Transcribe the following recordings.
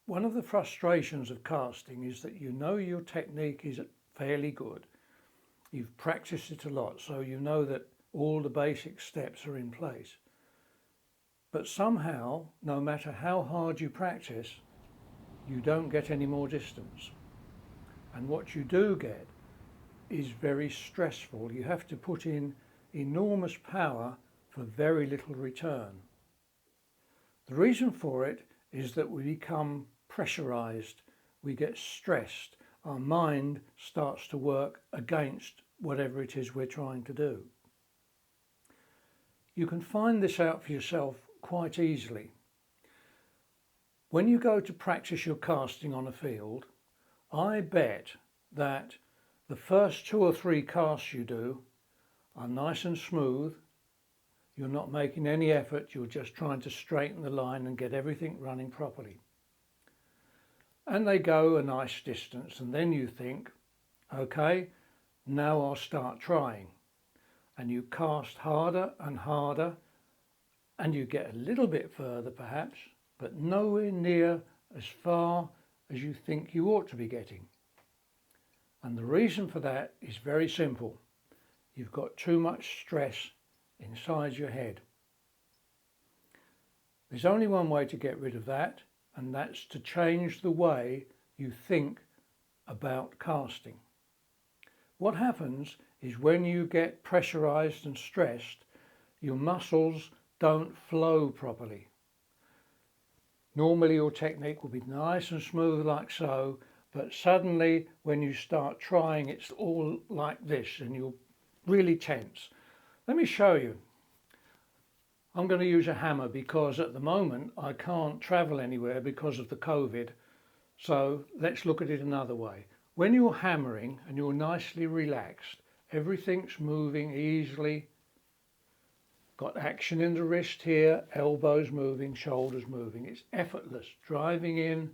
One of the frustrations of casting is that you know your technique is fairly good. You've practiced it a lot, so you know that all the basic steps are in place. But somehow, no matter how hard you practice, you don't get any more distance. And what you do get is very stressful. You have to put in enormous power for very little return. The reason for it is that we become pressurized, we get stressed, our mind starts to work against whatever it is we're trying to do. You can find this out for yourself quite easily. When you go to practice your casting on a field, I bet that the first 2 or 3 casts you do are nice and smooth. You're not making any effort, you're just trying to straighten the line and get everything running properly. And they go a nice distance, and then you think, okay, now I'll start trying. And you cast harder and harder, and you get a little bit further perhaps, but nowhere near as far as you think you ought to be getting. And the reason for that is very simple. You've got too much stress inside your head. There's only one way to get rid of that, and that's to change the way you think about casting. What happens is when you get pressurized and stressed, your muscles don't flow properly. Normally your technique will be nice and smooth like so, but suddenly when you start trying it's all like this and you're really tense. Let me show you. I'm going to use a hammer because at the moment I can't travel anywhere because of the COVID. So let's look at it another way. When you're hammering and you're nicely relaxed, everything's moving easily. Got action in the wrist here, elbows moving, shoulders moving. It's effortless. Driving in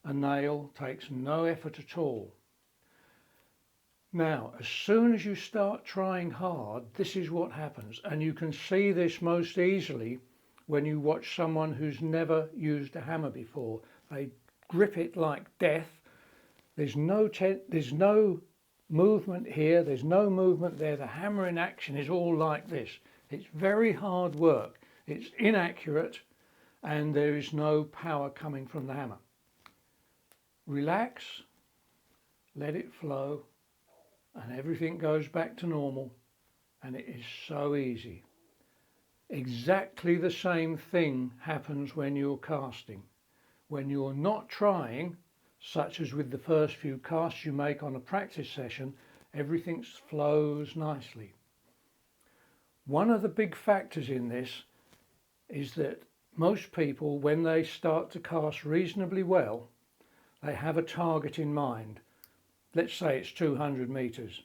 a nail takes no effort at all. Now, as soon as you start trying hard, this is what happens. And you can see this most easily when you watch someone who's never used a hammer before. They grip it like death. There's no movement here, there's no movement there. The hammer in action is all like this. It's very hard work. It's inaccurate and there is no power coming from the hammer. Relax, let it flow, and everything goes back to normal, and it is so easy. Exactly the same thing happens when you're casting. When you're not trying, such as with the first few casts you make on a practice session, everything flows nicely. One of the big factors in this is that most people, when they start to cast reasonably well, they have a target in mind. Let's say it's 200 meters.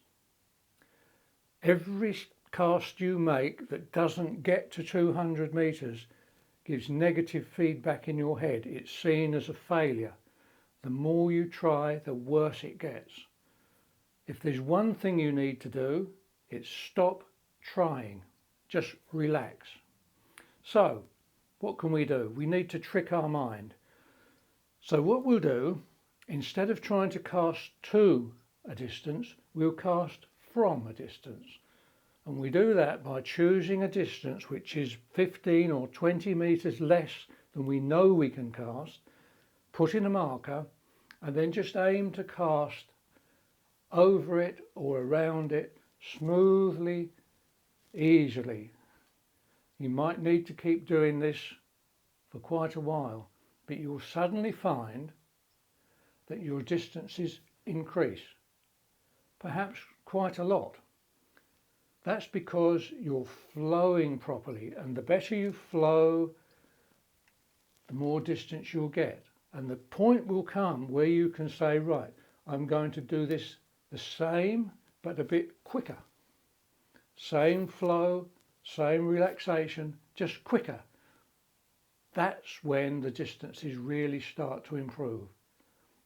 Every cast you make that doesn't get to 200 meters gives negative feedback in your head. It's seen as a failure. The more you try, the worse it gets. If there's one thing you need to do, it's stop trying. Just relax. So, what can we do? We need to trick our mind. So what we'll do, instead of trying to cast to a distance, we'll cast from a distance. And we do that by choosing a distance which is 15 or 20 meters less than we know we can cast, put in a marker, and then just aim to cast over it or around it smoothly, easily. You might need to keep doing this for quite a while, but you'll suddenly find that your distances increase, perhaps quite a lot. That's because you're flowing properly, and the better you flow, the more distance you'll get. And the point will come where you can say, right, I'm going to do this the same, but a bit quicker. Same flow, same relaxation, just quicker. That's when the distances really start to improve.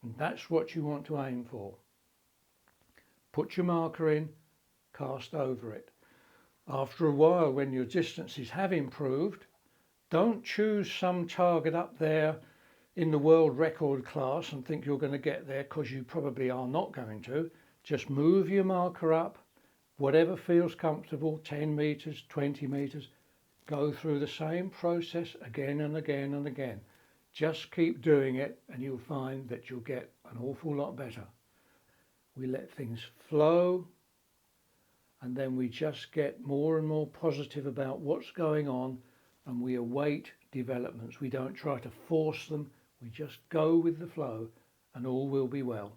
And that's what you want to aim for. Put your marker in, cast over it. After a while, when your distances have improved, don't choose some target up there in the world record class and think you're going to get there, because you probably are not going to. Just move your marker up, whatever feels comfortable, 10 meters, 20 meters. Go through the same process again and again and again. Just keep doing it and you'll find that you'll get an awful lot better. We let things flow, and then we just get more and more positive about what's going on, and we await developments. We don't try to force them, we just go with the flow, and all will be well.